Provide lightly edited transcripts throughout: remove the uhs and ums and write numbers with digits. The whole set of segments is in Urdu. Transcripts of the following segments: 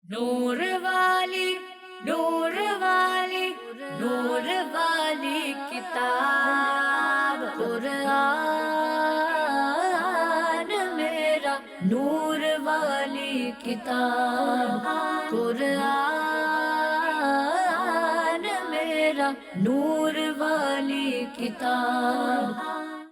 نور والی نور والی نور والی کتاب قرآن میرا نور والی کتاب قرآن میرا نور والی کتاب.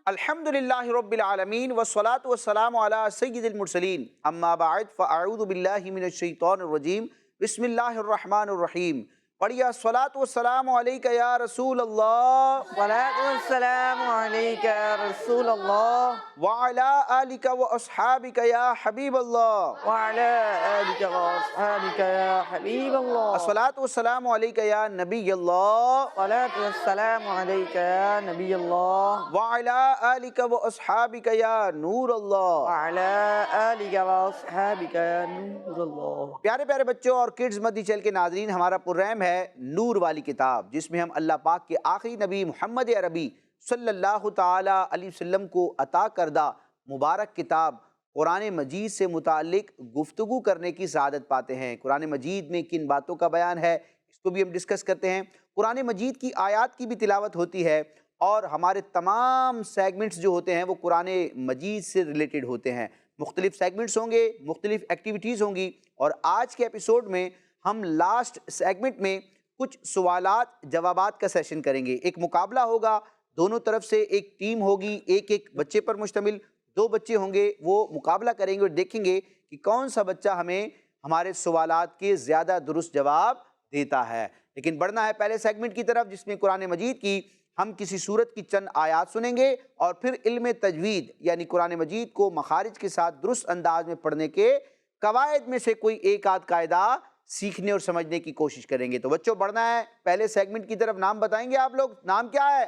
الحمدللہ رب العالمین والصلاة والسلام علی سید المرسلین اما بعد فاعوذ باللہ من الشیطان الرجیم بسم اللہ الرحمن الرحیم. پڑھیے الصلاة والسلام علیکہ یا رسول اللہ صلاة والسلام علیکہ یا رسول اللہ وعلی آلکہ واصحابکہ یا حبیب اللہ وعلی آلکہ واصحابکہ یا حبیب اللہ. الصلاة والسلام علیکہ یا نبی اللہ صلاة والسلام علیکہ یا نبی اللہ وعلی آلکہ واصحابکہ یا نور اللہ. وعلی آلکہ واصحابکہ یا نور اللہ. پیارے پیارے بچوں اور کڈز مدی چل کے ناظرین، ہمارا پروگرام ہے نور والی کتاب، جس میں ہم اللہ پاک کے آخری نبی محمد عربی صلی اللہ تعالی علیہ وسلم کو عطا کردہ مبارک کتاب قرآن مجید سے متعلق گفتگو کرنے کی سعادت پاتے ہیں. قرآن مجید میں کن باتوں کا بیان ہے اس کو بھی ہم ڈسکس کرتے ہیں. قرآن مجید کی آیات کی بھی تلاوت ہوتی ہے اور ہمارے تمام سیگمنٹس جو ہوتے ہیں وہ قرآن مجید سے ریلیٹڈ ہوتے ہیں. مختلف سیگمنٹس ہوں گے، مختلف ایکٹیویٹیز ہوں گی، اور آج کے ایپیسوڈ میں ہم لاسٹ سیگمنٹ میں کچھ سوالات جوابات کا سیشن کریں گے. ایک مقابلہ ہوگا، دونوں طرف سے ایک ٹیم ہوگی، ایک ایک بچے پر مشتمل 2 بچے ہوں گے، وہ مقابلہ کریں گے اور دیکھیں گے کہ کون سا بچہ ہمیں ہمارے سوالات کے زیادہ درست جواب دیتا ہے. لیکن بڑھنا ہے پہلے سیگمنٹ کی طرف، جس میں قرآن مجید کی ہم کسی سورت کی چند آیات سنیں گے اور پھر علم تجوید یعنی قرآن مجید کو مخارج کے ساتھ درست انداز میں پڑھنے کے قواعد میں سے کوئی ایک آدھ قاعدہ سیکھنے اور سمجھنے کی کوشش کریں گے. تو بچوں بڑھنا ہے پہلے سیگمنٹ کی طرف. نام بتائیں گے آپ لوگ؟ نام کیا ہے؟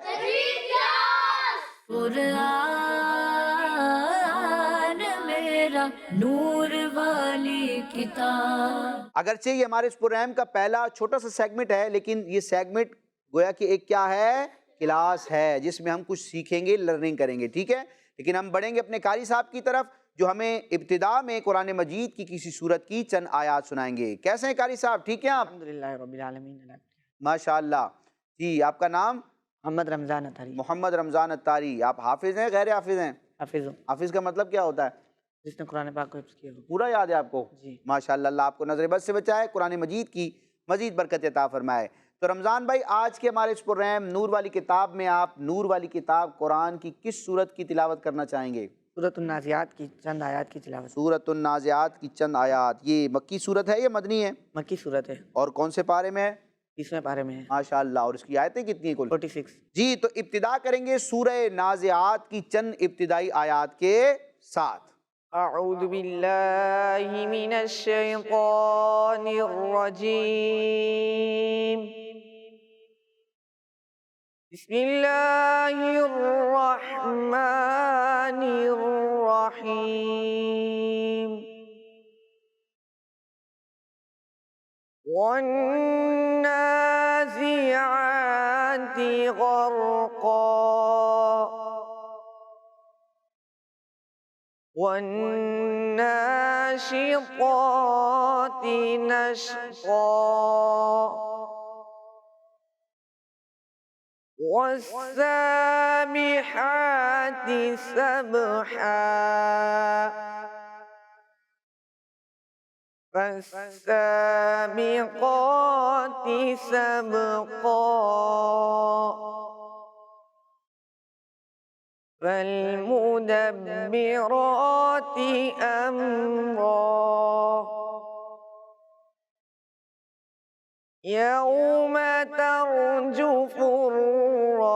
قرآن میرا نور والی کتاب. اگرچہ یہ ہمارے اس پروگرام کا پہلا چھوٹا سا سیگمنٹ ہے، لیکن یہ سیگمنٹ گویا کہ ایک کیا ہے؟ کلاس ہے، جس میں ہم کچھ سیکھیں گے، لرننگ کریں گے. ٹھیک ہے، لیکن ہم بڑھیں گے اپنے قاری صاحب کی طرف جو ہمیں ابتدا میں قرآن مجید کی کسی سورت کی چند آیات سنائیں گے. کیسے ہیں قاری صاحب؟ ٹھیک ہیں آپ؟ الحمدللہ رب العالمین. ماشاءاللہ. جی آپ کا نام؟ محمد رمضان اتھاری. محمد رمضان اتاری. آپ حافظ ہیں غیر حافظ ہیں؟ حافظ ہوں، حافظ کا مطلب کیا ہوتا ہے؟ جس نے قرآن پاک کو حفظ کیا ہو. پورا یاد ہے آپ کو؟ جی. ماشاءاللہ. اللہ آپ کو نظر بد سے بچائے، قرآن مجید کی مزید برکت عطا فرمائے. تو رمضان بھائی، آج کے ہمارے اس پروگرام نور والی کتاب میں آپ نور والی کتاب قرآن کی کس سورت کی تلاوت کرنا چاہیں گے؟ سورۃ النازعات کی چند آیات کی تلاوت. سورۃ النازعات کی چند آیات. یہ مکی سورت ہے یا مدنی ہے؟ مکی صورت ہے، اور کون سے پارے میں ہے؟ 30ویں پارے میں ہے. ماشاءاللہ. اور اس کی آیتیں کتنی ہیں کل؟ 46. جی تو ابتدا کریں گے سورہ نازعات کی چند ابتدائی آیات کے ساتھ. اعوذ باللہ من الشیطان الرجیم. بسم اللہ الرحمن الرحیم. والنازعات غرقا والناشطات نشطا والسابحات سبحا فالسابقات سبقا فالمدبرات أمرا يوم ترجف الراجفة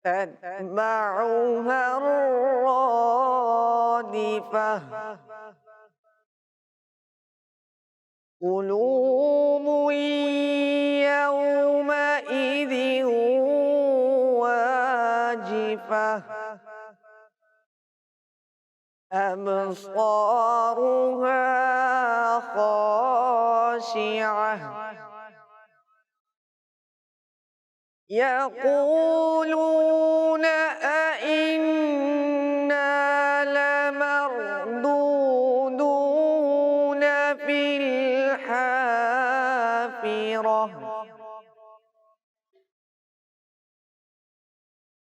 تتبعها الرادفة قلوب يومئذ واجفة أبصارها خاشعة يقولون أئنا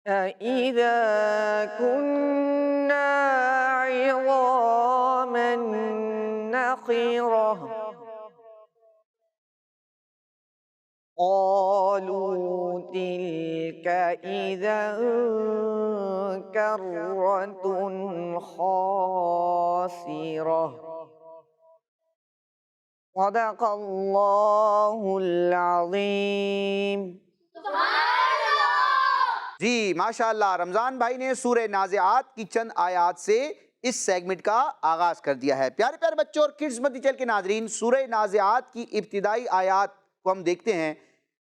أَإِذَا كُنَّا عِظَامًا نَخِرَةً قَالُوا تِلْكَ إِذًا كَرَّةٌ خَاسِرَةٌ صدق اللہ العظیم۔ جی ماشاءاللہ، رمضان بھائی نے سورہ نازعات کی چند آیات سے اس سیگمنٹ کا آغاز کر دیا ہے۔ پیارے پیارے بچوں اور کڈز مدنی چینل کے ناظرین، سورہ نازعات کی ابتدائی آیات کو ہم دیکھتے ہیں۔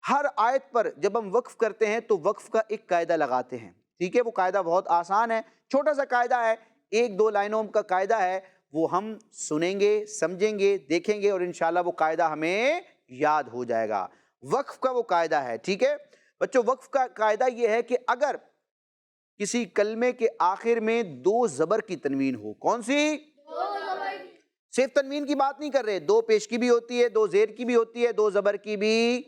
ہر آیت پر جب ہم وقف کرتے ہیں تو وقف کا ایک قاعدہ لگاتے ہیں، ٹھیک ہے؟ وہ قاعدہ بہت آسان ہے، چھوٹا سا قاعدہ ہے، ایک دو لائنوں کا قاعدہ ہے، وہ ہم سنیں گے، سمجھیں گے، دیکھیں گے اور انشاءاللہ وہ قاعدہ ہمیں یاد ہو جائے گا۔ وقف کا وہ قاعدہ ہے، ٹھیک ہے بچوں؟ وقف کا قاعدہ یہ ہے کہ اگر کسی کلمے کے آخر میں دو زبر کی تنوین ہو، کون سی؟ صرف تنوین کی بات نہیں کر رہے، دو پیش کی بھی ہوتی ہے، دو زیر کی بھی ہوتی ہے، دو زبر کی بھی۔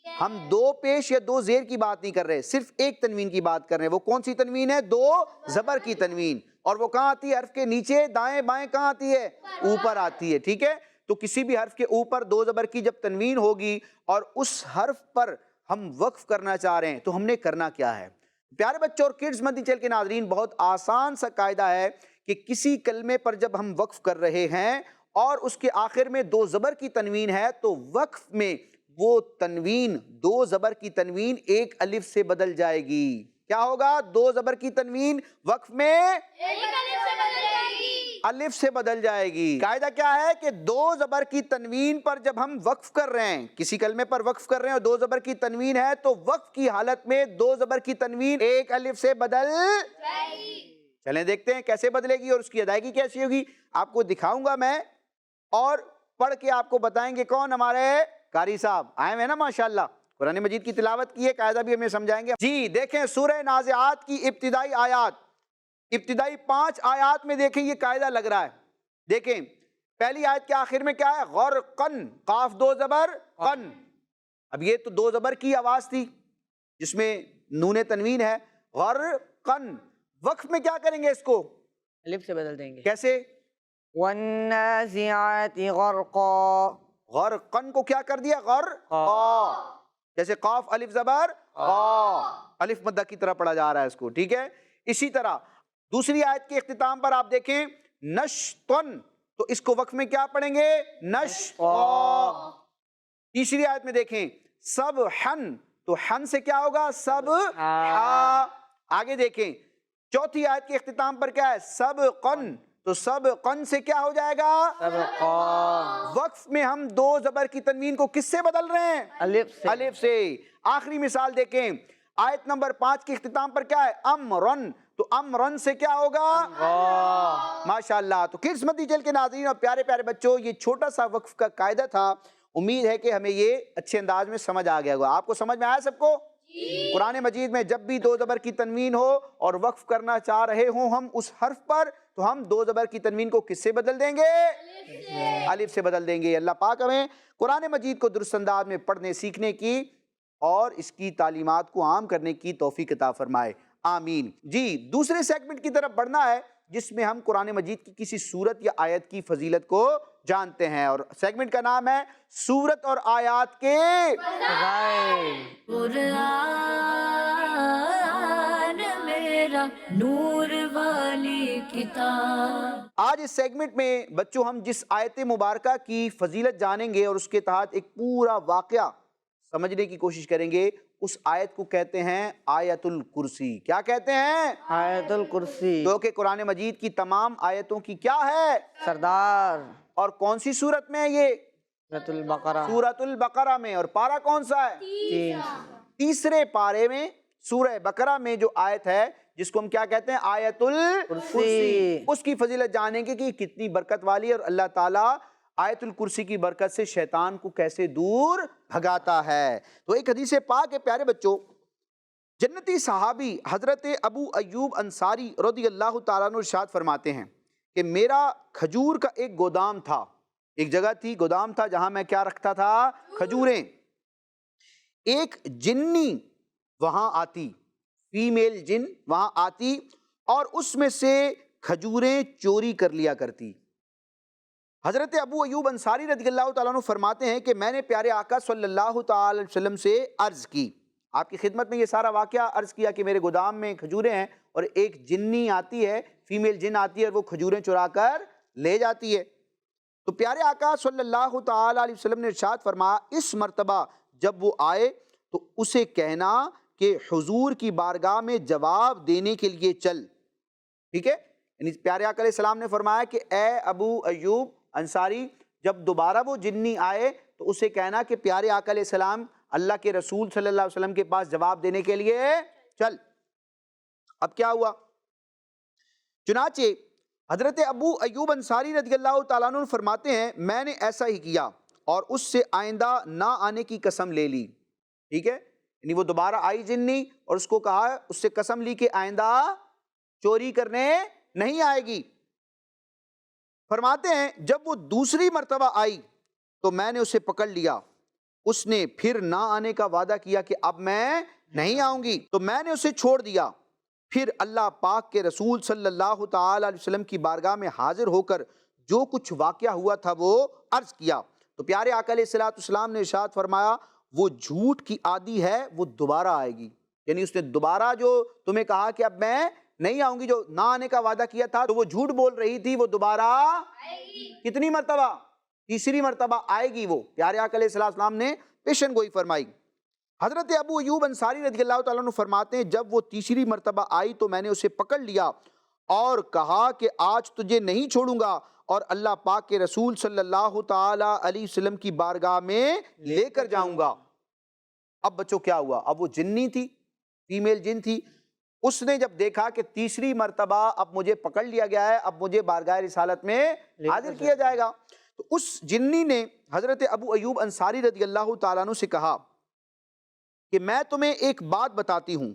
ہم دو پیش یا دو زیر کی بات نہیں کر رہے، صرف ایک تنوین کی بات کر رہے ہیں۔ وہ کون سی تنوین ہے؟ دو زبر کی تنوین۔ اور وہ کہاں آتی ہے؟ حرف کے نیچے، دائیں بائیں، کہاں آتی ہے؟ اوپر آتی ہے، ٹھیک ہے؟ تو کسی بھی حرف کے اوپر دو زبر کی جب تنوین ہوگی اور اس حرف پر ہم وقف کرنا چاہ رہے ہیں تو ہم نے کرنا کیا ہے؟ پیارے بچوں اور کڈز مدنی چینل کے ناظرین، بہت آسان سا قاعدہ ہے کہ کسی کلمے پر جب ہم وقف کر رہے ہیں اور اس کے آخر میں دو زبر کی تنوین ہے تو وقف میں وہ تنوین، دو زبر کی تنوین ایک الف سے بدل جائے گی۔ کیا ہوگا؟ دو زبر کی تنوین وقف میں الف سے بدل جائے گی۔ قاعدہ کیا ہے کہ دو زبر کی تنوین پر جب ہم وقف کر رہے ہیں، کسی کلمے پر وقف کر رہے ہیں اور دو زبر کی تنوین ہے تو وقف کی حالت میں دو زبر کی تنوین ایک الف سے بدل جائے گی۔ چلیں دیکھتے ہیں کیسے بدلے گی اور اس کی ادائیگی کیسی ہوگی، آپ کو دکھاؤں گا میں اور پڑھ کے آپ کو بتائیں گے کون؟ ہمارے قاری صاحب آئے ہوئے نا ماشاءاللہ، قرآن مجید کی تلاوت کی ہے، قاعدہ بھی ہمیں سمجھائیں گے۔ جی دیکھیں سورہ نازعات کی ابتدائی آیات، ابتدائی 5 آیات میں دیکھیں یہ قاعدہ لگ رہا ہے۔ دیکھیں پہلی آیت کے آخر میں کیا ہے؟ غرقن، قاف دو زبر قن۔ اب یہ تو دو زبر کی آواز تھی جس میں نون تنوین ہے، غرقن۔ وقف میں کیا کریں گے اس کو؟ الف سے بدل دیں گے۔ کیسے؟ وَالنَّازِعَاتِ غَرْقًا، غرقن کو کیا کر دیا؟ غرقا، جیسے قاف الف زبر قا، الف مدہ کی طرح پڑھا جا رہا ہے اس کو، ٹھیک ہے؟ اسی طرح دوسری آیت کے اختتام پر آپ دیکھیں نشطن، تو اس کو وقف میں کیا پڑھیں گے؟ نشطا۔ تیسری آیت میں دیکھیں سبحن، تو حن سے کیا ہوگا؟ سبحا۔ آگے دیکھیں چوتھی آیت کے اختتام پر کیا ہے؟ سبقن، تو سبقن سے کیا ہو جائے گا؟ سبقا۔ وقف میں ہم دو زبر کی تنوین کو کس سے بدل رہے ہیں؟ الف سے۔ الف سے۔ آخری مثال دیکھیں آیت نمبر 5 کے اختتام پر کیا ہے؟ امرن، تو امرن سے کیا ہوگا؟ ماشاءاللہ۔ تو کڈز مدنی چینل کے ناظرین اور پیارے پیارے بچوں، یہ چھوٹا سا وقف کا قاعدہ تھا، امید ہے کہ ہمیں یہ اچھے انداز میں سمجھ آ گیا ہوگا۔ آپ کو سمجھ میں آیا سب کو؟ قرآن مجید میں جب بھی دو زبر کی تنوین ہو اور وقف کرنا چاہ رہے ہوں ہم اس حرف پر، تو ہم دو زبر کی تنوین کو کس سے بدل دیں گے؟ الف سے بدل دیں گے۔ اللہ پاک ہمیں قرآن مجید کو درست انداز میں پڑھنے سیکھنے کی اور اس کی تعلیمات کو عام کرنے کی توفیق عطا فرمائے، آمین۔ جی دوسرے سیگمنٹ کی طرف بڑھنا ہے جس میں ہم قرآن مجید کی کسی سورت یا آیت کی فضیلت کو جانتے ہیں، اور سیگمنٹ کا نام ہے سورت اور آیات کے قرآن میرا نور والی کتاب۔ آج اس سیگمنٹ میں بچوں ہم جس آیت مبارکہ کی فضیلت جانیں گے اور اس کے تحت ایک پورا واقعہ سمجھنے کی کوشش کریں گے، اس آیت کو کہتے ہیں آیت الکرسی۔ کیا کہتے ہیں؟ آیت الکرسی، جو کہ قرآن مجید کی تمام آیتوں کی کیا ہے؟ سردار۔ اور کون سی سورت میں ہے یہ؟ سورۃ البقرہ، سورۃ البقرہ میں۔ اور پارہ کون سا ہے؟ 3۔ تیسرے پارے میں سورہ بقرہ میں جو آیت ہے جس کو ہم کیا کہتے ہیں؟ آیت الکرسی۔ اس کی فضیلت جانیں گے کہ یہ کتنی برکت والی ہے اور اللہ تعالیٰ آیت الکرسی کی برکت سے شیطان کو کیسے دور بھگاتا ہے۔ تو ایک حدیث پاک ہے پیارے بچوں، جنتی صحابی حضرت ابو ایوب انصاری رضی اللہ تعالیٰ عنہ ارشاد فرماتے ہیں کہ میرا کھجور کا ایک گودام تھا، ایک جگہ تھی، گودام تھا جہاں میں کیا رکھتا تھا؟ کھجوریں۔ ایک جنی وہاں آتی، فیمیل جن وہاں آتی اور اس میں سے کھجوریں چوری کر لیا کرتی۔ حضرت ابو ایوب انصاری رضی اللہ تعالیٰ عنہ فرماتے ہیں کہ میں نے پیارے آقا صلی اللہ تعالی علیہ وسلم سے عرض کی، آپ کی خدمت میں یہ سارا واقعہ عرض کیا کہ میرے گودام میں کھجوریں ہیں اور ایک جنی آتی ہے، فیمیل جن آتی ہے اور وہ کھجوریں چرا کر لے جاتی ہے۔ تو پیارے آقا صلی اللہ تعالی علیہ وسلم نے ارشاد فرمایا اس مرتبہ جب وہ آئے تو اسے کہنا کہ حضور کی بارگاہ میں جواب دینے کے لیے چل، ٹھیک ہے؟ یعنی پیارے آقا علیہ السلام نے فرمایا کہ اے ابو ایوب انصاری جب دوبارہ وہ جنی آئے تو اسے کہنا کہ پیارے آقا علیہ السلام اللہ کے رسول صلی اللہ علیہ وسلم کے پاس جواب دینے کے لیے چل۔ اب کیا ہوا؟ چنانچہ حضرت ابو ایوب انصاری رضی اللہ تعالیٰ عنہ فرماتے ہیں میں نے ایسا ہی کیا اور اس سے آئندہ نہ آنے کی قسم لے لی، ٹھیک ہے؟ یعنی وہ دوبارہ آئی جنی اور اس کو کہا، اس سے قسم لی کہ آئندہ چوری کرنے نہیں آئے گی۔ فرماتے ہیں جب وہ دوسری مرتبہ آئی تو میں نے اسے پکڑ لیا، اس نے پھر نہ آنے کا وعدہ کیا کہ اب میں نہیں آؤں گی، تو میں نے اسے چھوڑ دیا۔ پھر اللہ پاک کے رسول صلی اللہ تعالی علیہ وسلم کی بارگاہ میں حاضر ہو کر جو کچھ واقعہ ہوا تھا وہ عرض کیا تو پیارے آقا علیہ السلام نے ارشاد فرمایا وہ جھوٹ کی عادی ہے، وہ دوبارہ آئے گی۔ یعنی اس نے دوبارہ جو تمہیں کہا کہ اب میں نہیں آؤں گی، جو نہ آنے کا وعدہ کیا تھا تو وہ جھوٹ بول رہی تھی، وہ دوبارہ کتنی مرتبہ؟ تیسری مرتبہ آئے گی وہ۔ پیارے آقا علیہ السلام نے پیشن گوئی فرمائی۔ حضرت ابو ایوب انصاری رضی اللہ تعالیٰ عنہ فرماتے ہیں جب وہ تیسری مرتبہ آئی تو میں نے اسے پکڑ لیا اور کہا کہ آج تجھے نہیں چھوڑوں گا اور اللہ پاک کے رسول صلی اللہ تعالی علیہ وسلم کی بارگاہ میں لے کر جاؤں گا۔ اب بچوں کیا ہوا؟ اب وہ جنی تھی، فیمیل جن تھی، اس نے جب دیکھا کہ تیسری مرتبہ اب مجھے پکڑ لیا گیا ہے، اب مجھے بارگاہ رسالت میں حاضر کیا جائے گا، تو اس جنی نے حضرت ابو ایوب انصاری رضی اللہ تعالیٰ عنہ سے کہا کہ میں تمہیں ایک بات بتاتی ہوں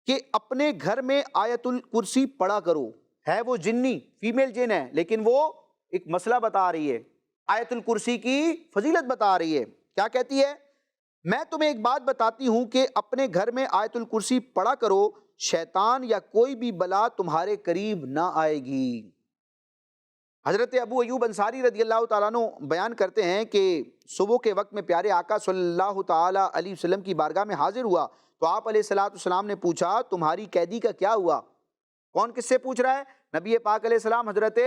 کہ اپنے گھر میں آیت الکرسی پڑھا کرو۔ ہے وہ جنی، فیمیل جن ہے، لیکن وہ ایک مسئلہ بتا رہی ہے، آیت الکرسی کی فضیلت بتا رہی ہے۔ کیا کہتی ہے؟ میں تمہیں ایک بات بتاتی ہوں کہ اپنے گھر میں آیت الکرسی پڑھا کرو، شیطان یا کوئی بھی بلا تمہارے قریب نہ آئے گی۔ حضرت ابو ایوب انصاری رضی اللہ تعالیٰ عنہ بیان کرتے ہیں کہ صبح کے وقت میں پیارے آقا صلی اللہ تعالی علیہ وسلم کی بارگاہ میں حاضر ہوا تو آپ علیہ السلام نے پوچھا تمہاری قیدی کا کیا ہوا؟ کون کس سے پوچھ رہا ہے؟ نبی پاک علیہ السلام حضرت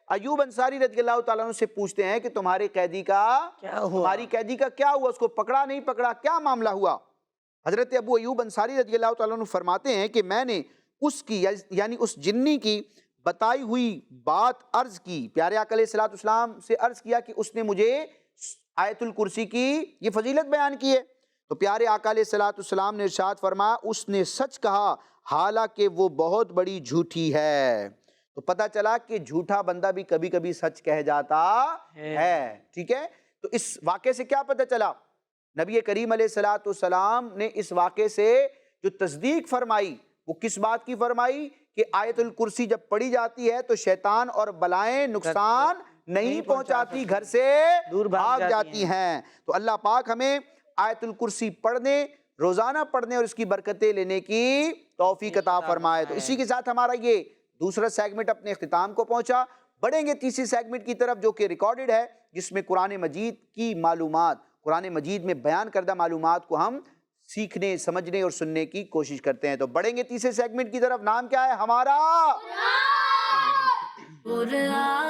ایوب انصاری رضی اللہ تعالیٰ عنہ سے پوچھتے ہیں کہ تمہاری قیدی کا کیا ہوا؟ اس کو پکڑا نہیں پکڑا، کیا معاملہ ہوا؟ حضرت ابو ایوب انصاری رضی اللہ تعالیٰ عنہ فرماتے ہیں کہ میں نے اس کی یعنی اس جنی کی بتائی ہوئی بات عرض کی، پیارے آقا علیہ السلام سے عرض کیا کہ اس نے مجھے آیت الکرسی کی یہ فضیلت بیان کی ہے، تو پیارے آقا علیہ السلام نے ارشاد فرمایا اس نے سچ کہا حالانکہ وہ بہت بڑی جھوٹی ہے۔ تو پتہ چلا کہ جھوٹا بندہ بھی کبھی کبھی سچ کہہ جاتا ہے، ٹھیک ہے؟ تو اس واقعے سے کیا پتہ چلا؟ نبی کریم علیہ السلام نے اس واقعے سے جو تصدیق فرمائی وہ کس بات کی فرمائی کہ آیت الکرسی جب پڑھی جاتی ہے تو شیطان اور بلائیں نقصان نہیں پہنچاتی، گھر سے دور بھاگ جاتی ہیں۔ تو اللہ پاک ہمیں آیت الکرسی پڑھنے، روزانہ پڑھنے اور اس کی برکتیں لینے کی توفیق عطا فرمائے۔ تو اسی کے ساتھ ہمارا یہ دوسرا سیگمنٹ اپنے اختتام کو پہنچا۔ بڑھیں گے تیسری سیگمنٹ کی طرف جو کہ ریکارڈڈ ہے، جس میں قرآن مجید کی معلومات، قرآن مجید میں بیان کردہ معلومات کو ہم سیکھنے، سمجھنے اور سننے کی کوشش کرتے ہیں۔ تو بڑھیں گے تیسرے سیگمنٹ کی طرف۔ نام کیا ہے ہمارا؟ قرآن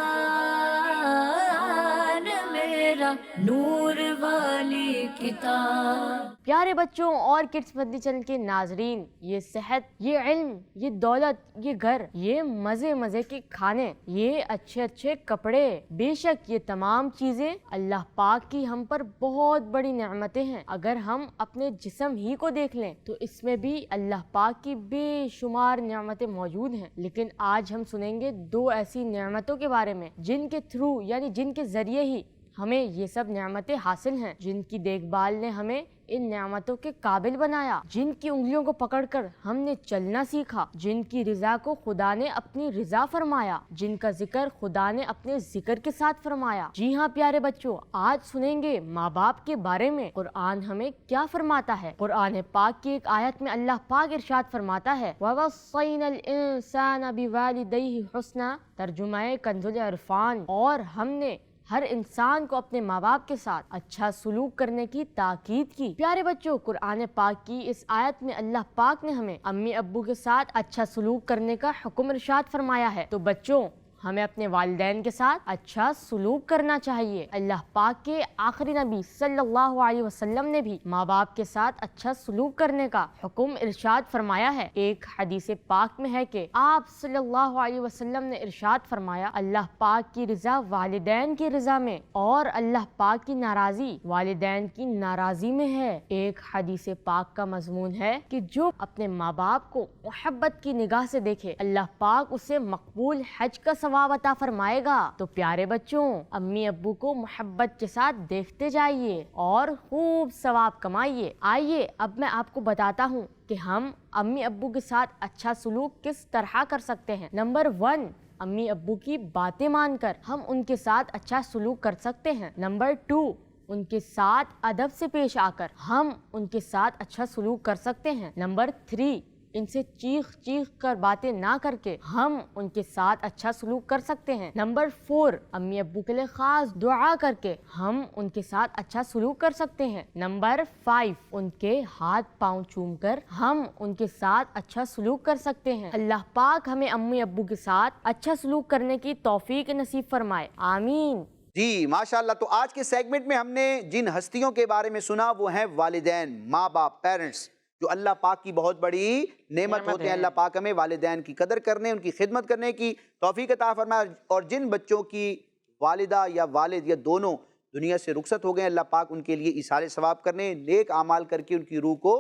میرا نور والی کتاب۔ پیارے بچوں اور کڈس مدنی چینل کے ناظرین، یہ صحت، یہ علم، یہ دولت، یہ گھر، یہ مزے مزے کے کھانے، یہ اچھے اچھے کپڑے، بے شک یہ تمام چیزیں اللہ پاک کی ہم پر بہت بڑی نعمتیں ہیں۔ اگر ہم اپنے جسم ہی کو دیکھ لیں تو اس میں بھی اللہ پاک کی بے شمار نعمتیں موجود ہیں، لیکن آج ہم سنیں گے دو ایسی نعمتوں کے بارے میں جن کے تھرو یعنی جن کے ذریعے ہی ہمیں یہ سب نعمتیں حاصل ہیں جن کی دیکھ بھال نے ہمیں ان نعمتوں کے قابل بنایا، جن کی انگلیوں کو پکڑ کر ہم نے چلنا سیکھا، جن کی رضا کو خدا نے اپنی رضا فرمایا، جن کا ذکر خدا نے اپنے ذکر کے ساتھ فرمایا۔ جی ہاں پیارے بچوں، آج سنیں گے ماں باپ کے بارے میں قرآن ہمیں کیا فرماتا ہے۔ قرآن پاک کی ایک آیت میں اللہ پاک ارشاد فرماتا ہے وَوَصَّيْنَا الْإِنسَانَ بِوَالِدَيْهِ حُسْنًا، ترجمہ کنز العرفان، اور ہم نے ہر انسان کو اپنے ماں باپ کے ساتھ اچھا سلوک کرنے کی تاکید کی۔ پیارے بچوں، قرآن پاک کی اس آیت میں اللہ پاک نے ہمیں امی ابو کے ساتھ اچھا سلوک کرنے کا حکم ارشاد فرمایا ہے۔ تو بچوں، ہمیں اپنے والدین کے ساتھ اچھا سلوک کرنا چاہیے۔ اللہ پاک کے آخری نبی صلی اللہ علیہ وسلم نے بھی ماں باپ کے ساتھ اچھا سلوک کرنے کا حکم ارشاد فرمایا ہے۔ ایک حدیث پاک میں ہے کہ آپ صلی اللہ علیہ وسلم نے ارشاد فرمایا، اللہ پاک کی رضا والدین کی رضا میں اور اللہ پاک کی ناراضی والدین کی ناراضی میں ہے۔ ایک حدیث پاک کا مضمون ہے کہ جو اپنے ماں باپ کو محبت کی نگاہ سے دیکھے، اللہ پاک اسے مقبول حج کا ثواب عطا فرمائے گا۔ تو پیارے بچوں، امی ابو کو محبت کے ساتھ دیکھتے جائیے اور خوب ثواب کمائیے۔ آئیے اب میں آپ کو بتاتا ہوں کہ ہم امی ابو کے ساتھ اچھا سلوک کس طرح کر سکتے ہیں۔ نمبر 1، امی ابو کی باتیں مان کر ہم ان کے ساتھ اچھا سلوک کر سکتے ہیں۔ نمبر 2، ان کے ساتھ ادب سے پیش آ کر ہم ان کے ساتھ اچھا سلوک کر سکتے ہیں۔ نمبر 3، ان سے چیخ چیخ کر باتیں نہ کر کے ہم ان کے ساتھ اچھا سلوک کر سکتے ہیں۔ نمبر 4، امی ابو کے لیے خاص دعا کر کے ہم ان کے ساتھ اچھا سلوک کر سکتے ہیں۔ نمبر 5، ان کے ہاتھ پاؤں چوم کر ہم ان کے ساتھ اچھا سلوک کر سکتے ہیں۔ اللہ پاک ہمیں امی ابو کے ساتھ اچھا سلوک کرنے کی توفیق نصیب فرمائے، آمین۔ جی ماشاءاللہ۔ تو آج کے سیگمنٹ میں ہم نے جن ہستیوں کے بارے میں سنا وہ ہیں والدین، ماں باپ، پیرنٹس، جو اللہ پاک کی بہت بڑی نعمت ہوتے ہیں۔ اللہ پاک ہمیں والدین کی قدر کرنے، ان کی خدمت کرنے کی توفیق عطا فرمائے۔ اور جن بچوں کی والدہ یا والد یا دونوں دنیا سے رخصت ہو گئے، اللہ پاک ان کے لیے ایثار ثواب کرنے، نیک اعمال کر کے ان کی روح کو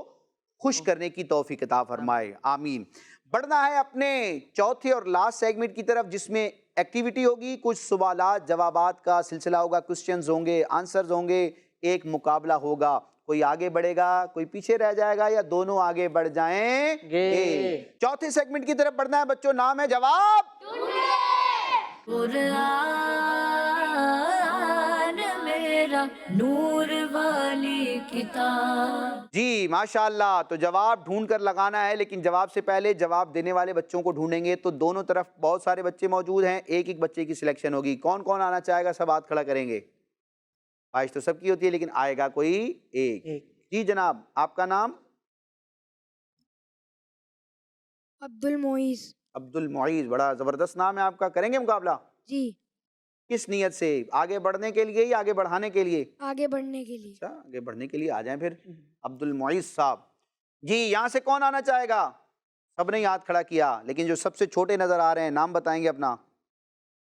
خوش کرنے کی توفیق عطا فرمائے، آمین۔ بڑھنا ہے اپنے چوتھے اور لاسٹ سیگمنٹ کی طرف، جس میں ایکٹیویٹی ہوگی، کچھ سوالات جوابات کا سلسلہ ہوگا، کوسچنز ہوں گے، آنسرز ہوں گے، ایک مقابلہ ہوگا۔ کوئی آگے بڑھے گا، کوئی پیچھے رہ جائے گا، یا دونوں آگے بڑھ جائیں گے۔ چوتھے سیگمنٹ کی طرف بڑھنا ہے بچوں، نام ہے جواب قرآن میرا نور والی کتاب۔ جی ماشاءاللہ۔ تو جواب ڈھونڈ کر لگانا ہے، لیکن جواب سے پہلے جواب دینے والے بچوں کو ڈھونڈیں گے۔ تو دونوں طرف بہت سارے بچے موجود ہیں، ایک ایک بچے کی سلیکشن ہوگی۔ کون کون آنا چاہے گا، سب ہاتھ کھڑا کریں گے۔ خواہش تو سب کی ہوتی ہے، لیکن آئے گا کوئی ایک۔ جی جناب، آپ کا نام؟ عبد المعیز۔ عبد المعیز، بڑا زبردست نام ہے آپ کا۔ کریں گے مقابلہ؟ جی۔ کس نیت سے؟ آگے بڑھنے کے لیے یا آگے بڑھانے کے لیے؟ آگے بڑھنے کے لیے۔ اچھا، آگے بڑھنے کے لیے۔ آ جائیں پھر عبد المعیز صاحب۔ جی یہاں سے کون آنا چاہے گا؟ سب نے ہاتھ کھڑا کیا، لیکن جو سب سے چھوٹے نظر آ رہے ہیں، نام بتائیں گے اپنا؟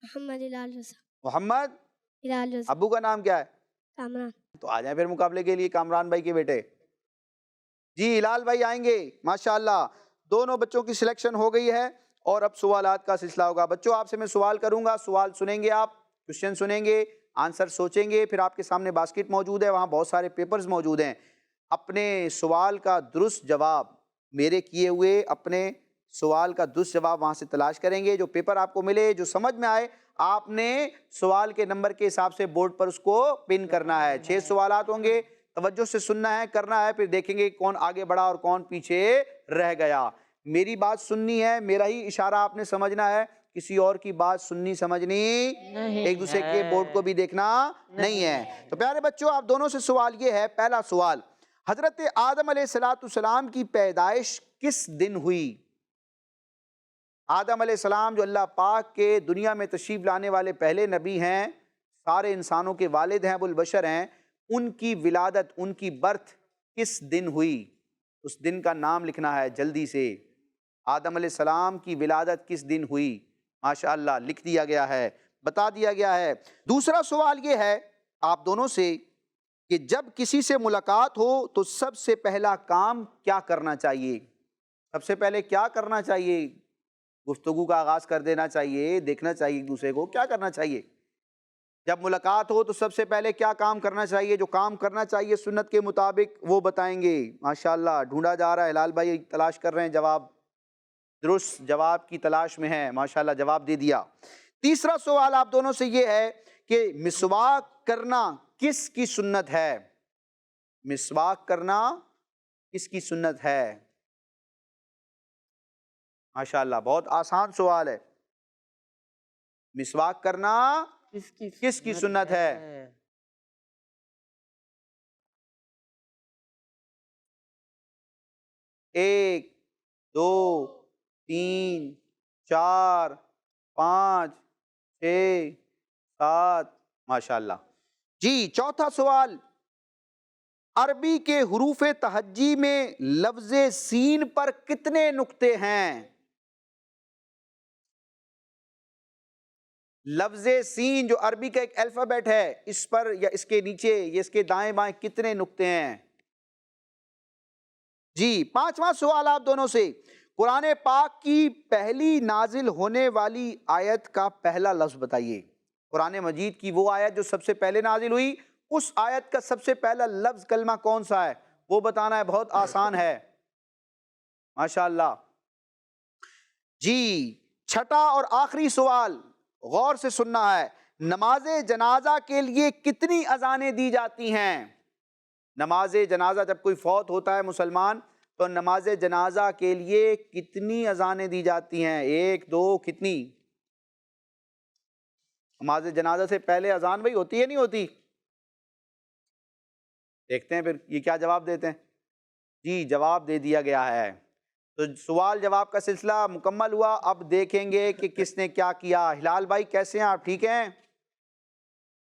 محمد ہلال رضا۔ محمد ہلال رضا۔ ابو کا نام کیا ہے؟ کامران۔ تو آ جائیں پھر مقابلے کے لیے، کامران بھائی کے بیٹے۔ جی ہلال بھائی آئیں گے، ماشاءاللہ۔ دونوں بچوں کی سلیکشن ہو گئی ہے، اور اب سوالات کا سلسلہ ہوگا۔ بچوں آپ سے میں سوال کروں گا، سوال سنیں گے، آپ کوشچن سنیں گے، آنسر سوچیں گے۔ پھر آپ کے سامنے باسکٹ موجود ہے، وہاں بہت سارے پیپرز موجود ہیں۔ اپنے سوال کا درست جواب، میرے کیے ہوئے اپنے سوال کا درست جواب وہاں سے تلاش کریں گے۔ جو پیپر آپ کو ملے، جو سمجھ میں آئے، آپ نے سوال کے نمبر کے حساب سے بورڈ پر اس کو پن کرنا ہے۔ 6 سوالات ہوں گے، توجہ سے سننا ہے، کرنا ہے، پھر دیکھیں گے کون آگے بڑھا اور کون پیچھے رہ گیا۔ میری بات سننی ہے، میرا ہی اشارہ آپ نے سمجھنا ہے، کسی اور کی بات سننی سمجھنی ایک دوسرے کے بورڈ کو بھی دیکھنا نہیں ہے۔ تو پیارے بچوں، آپ دونوں سے سوال یہ ہے، پہلا سوال، حضرت آدم علیہ السلام کی پیدائش کس دن ہوئی؟ آدم علیہ السلام جو اللہ پاک کے دنیا میں تشریف لانے والے پہلے نبی ہیں، سارے انسانوں کے والد ہیں، ابو البشر ہیں، ان کی ولادت، ان کی برتھ کس دن ہوئی؟ اس دن کا نام لکھنا ہے جلدی سے۔ آدم علیہ السلام کی ولادت کس دن ہوئی؟ ماشاءاللہ لکھ دیا گیا ہے، بتا دیا گیا ہے۔ دوسرا سوال یہ ہے آپ دونوں سے کہ جب کسی سے ملاقات ہو تو سب سے پہلا کام کیا کرنا چاہیے؟ سب سے پہلے کیا کرنا چاہیے؟ گفتگو کا آغاز کر دینا چاہیے، دیکھنا چاہیے ایک دوسرے کو، کیا کرنا چاہیے؟ جب ملاقات ہو تو سب سے پہلے کیا کام کرنا چاہیے؟ جو کام کرنا چاہیے سنت کے مطابق وہ بتائیں گے. ماشاءاللہ ڈھونڈا جا رہا ہے، ہلال بھائی تلاش کر رہے ہیں جواب، درست جواب کی تلاش میں ہے. ماشاءاللہ جواب دے دیا. تیسرا سوال آپ دونوں سے یہ ہے کہ مسواک کرنا کس کی سنت ہے؟ مسواک کرنا کس کی سنت ہے؟ ماشاءاللہ بہت آسان سوال ہے. مسواک کرنا کس کی سنت ہے؟ 1 2 3 4 5 6 7. ماشاءاللہ. جی چوتھا سوال، عربی کے حروف تہجی میں لفظ سین پر کتنے نقطے ہیں؟ لفظ سین جو عربی کا ایک الفابیٹ ہے، اس پر یا اس کے نیچے یا اس کے دائیں بائیں کتنے نقطے ہیں؟ جی پانچواں سوال آپ دونوں سے، قرآن پاک کی پہلی نازل ہونے والی آیت کا پہلا لفظ بتائیے. قرآن مجید کی وہ آیت جو سب سے پہلے نازل ہوئی، اس آیت کا سب سے پہلا لفظ کلمہ کون سا ہے؟ وہ بتانا ہے، بہت آسان ہے. ماشاءاللہ. جی چھٹا اور آخری سوال غور سے سننا ہے، نماز جنازہ کے لیے کتنی اذانیں دی جاتی ہیں؟ نماز جنازہ جب کوئی فوت ہوتا ہے مسلمان تو نماز جنازہ کے لیے کتنی اذانیں دی جاتی ہیں؟ 1 2 کتنی؟ نماز جنازہ سے پہلے اذان بھائی ہوتی ہے نہیں ہوتی؟ دیکھتے ہیں پھر یہ کیا جواب دیتے ہیں. جی جواب دے دیا گیا ہے. تو سوال جواب کا سلسلہ مکمل ہوا. اب دیکھیں گے کہ کس نے کیا کیا. ہلال بھائی کیسے ہیں آپ؟ ٹھیک ہیں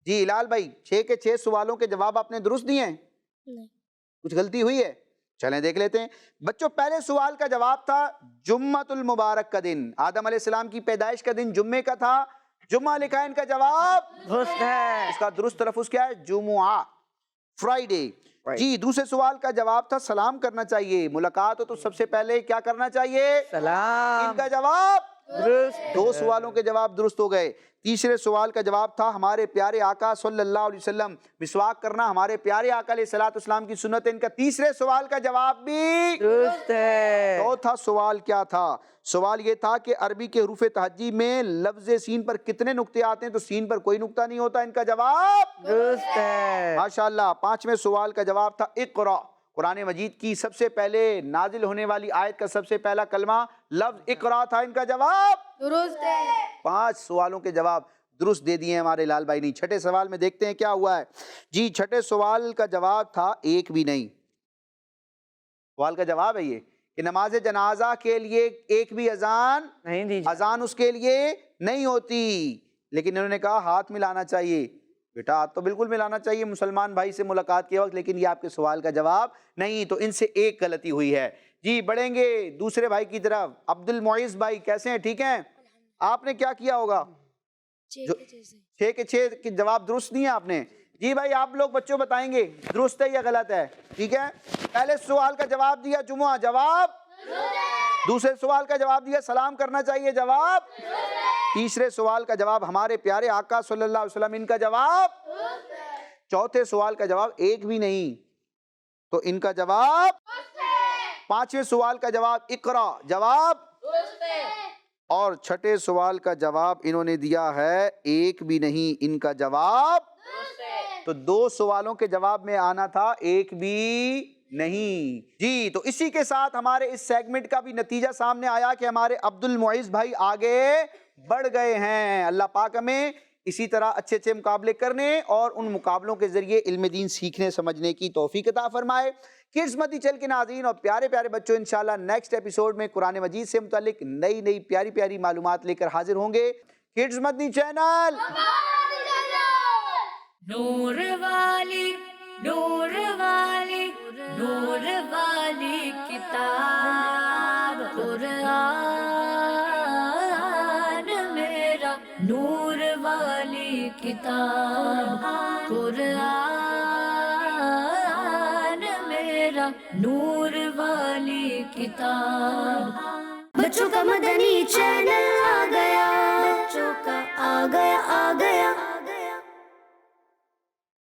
جی. ہلال بھائی 6 کے 6 سوالوں کے جواب آپ نے درست دیے ہیں؟ نہیں. کچھ غلطی ہوئی ہے؟ چلیں دیکھ لیتے ہیں. بچوں پہلے سوال کا جواب تھا جمعۃ المبارک کا دن. آدم علیہ السلام کی پیدائش کا دن جمعے کا تھا. جمعہ لکھا ہے، ان کا جواب درست ہے. اس کا درست تلفظ کیا ہے؟ جمعہ، فرائیڈے. جی دوسرے سوال کا جواب تھا سلام کرنا چاہیے. ملاقات ہو تو سب سے پہلے کیا کرنا چاہیے؟ سلام. ان کا جواب درست. 2 سوالوں کے جواب درست ہو گئے. تیسرے سوال کا جواب تھا ہمارے پیارے آقا صلی اللہ علیہ وسلم، مسواک کرنا ہمارے پیارے آقا علیہ الصلوۃ والسلام کی سنت ہے. ان کا تیسرے سوال کا جواب بھی درست ہے. چوتھا سوال کیا تھا؟ سوال یہ تھا کہ عربی کے حروف تہجی میں لفظ سین پر کتنے نقطے آتے ہیں؟ تو سین پر کوئی نقطہ نہیں ہوتا. ان کا جواب درست ہے. ماشاءاللہ. پانچویں سوال کا جواب تھا اقرا. قرآن مجید کی سب سے پہلے نازل ہونے والی آیت کا سب سے پہلا کلمہ لفظ اقرا تھا. ان کا جواب درست ہے. 5 سوالوں کے جواب درست دے دیے ہیں ہمارے لال بھائی نے. چھٹے سوال میں دیکھتے ہیں کیا ہوا ہے. جی چھٹے سوال کا جواب تھا ایک بھی نہیں. سوال کا جواب ہے یہ کہ نماز جنازہ کے لیے ایک بھی اذان نہیں دی. اذان اس کے لیے نہیں ہوتی. لیکن انہوں نے کہا ہاتھ ملانا چاہیے. بیٹا ہاتھ تو بالکل ملانا چاہیے مسلمان بھائی سے ملاقات کے وقت، لیکن یہ آپ کے سوال کا جواب نہیں. تو ان سے ایک غلطی ہوئی ہے. جی بڑھیں گے دوسرے بھائی کی طرف. عبد المعیز بھائی کیسے ہیں؟ ٹھیک ہیں. آپ نے کیا کیا ہوگا؟ 6 کے 6 کے جواب درست نہیں ہے آپ نے. جی بھائی آپ لوگ بچوں بتائیں گے درست ہے یا غلط ہے. ٹھیک ہے. پہلے سوال کا جواب دیا جمعہ، جواب دوسرے سوال کا جواب دیا سلام کرنا چاہیے، جواب تیسرے سوال کا جواب ہمارے پیارے آقا صلی اللہ علیہ وسلم، ان کا جواب چوتھے سوال کا جواب ایک بھی نہیں. تو ان کا جواب پانچویں سوال کا جواب اقرا، جواب اور چھٹے سوال کا جواب انہوں نے دیا ہے ایک بھی نہیں. ان کا جواب تو 2 سوالوں کے جواب میں آنا تھا ایک بھی نہیں. جی تو اسی کے ساتھ ہمارے اس سیگمنٹ کا بھی نتیجہ سامنے آیا کہ ہمارے عبد المعیز بھائی آگے بڑھ گئے ہیں. اللہ پاک ہمیں اسی طرح اچھے اچھے مقابلے کرنے اور ان مقابلوں کے ذریعے علم دین سیکھنے سمجھنے کی توفیق عطا فرمائے. کڈز مدنی چینل کے ناظرین اور پیارے پیارے بچوں، انشاءاللہ نیکسٹ ایپیسوڈ میں قرآن مجید سے متعلق نئی پیاری پیاری معلومات لے کر حاضر ہوں گے. کڈز مدنی چینل نور والی نور والی نور والی کتاب قرآن میرا نور والی کتاب قرآن میرا نور والی کتاب. بچوں کا مدنی چینل آ گیا، بچوں کا آ گیا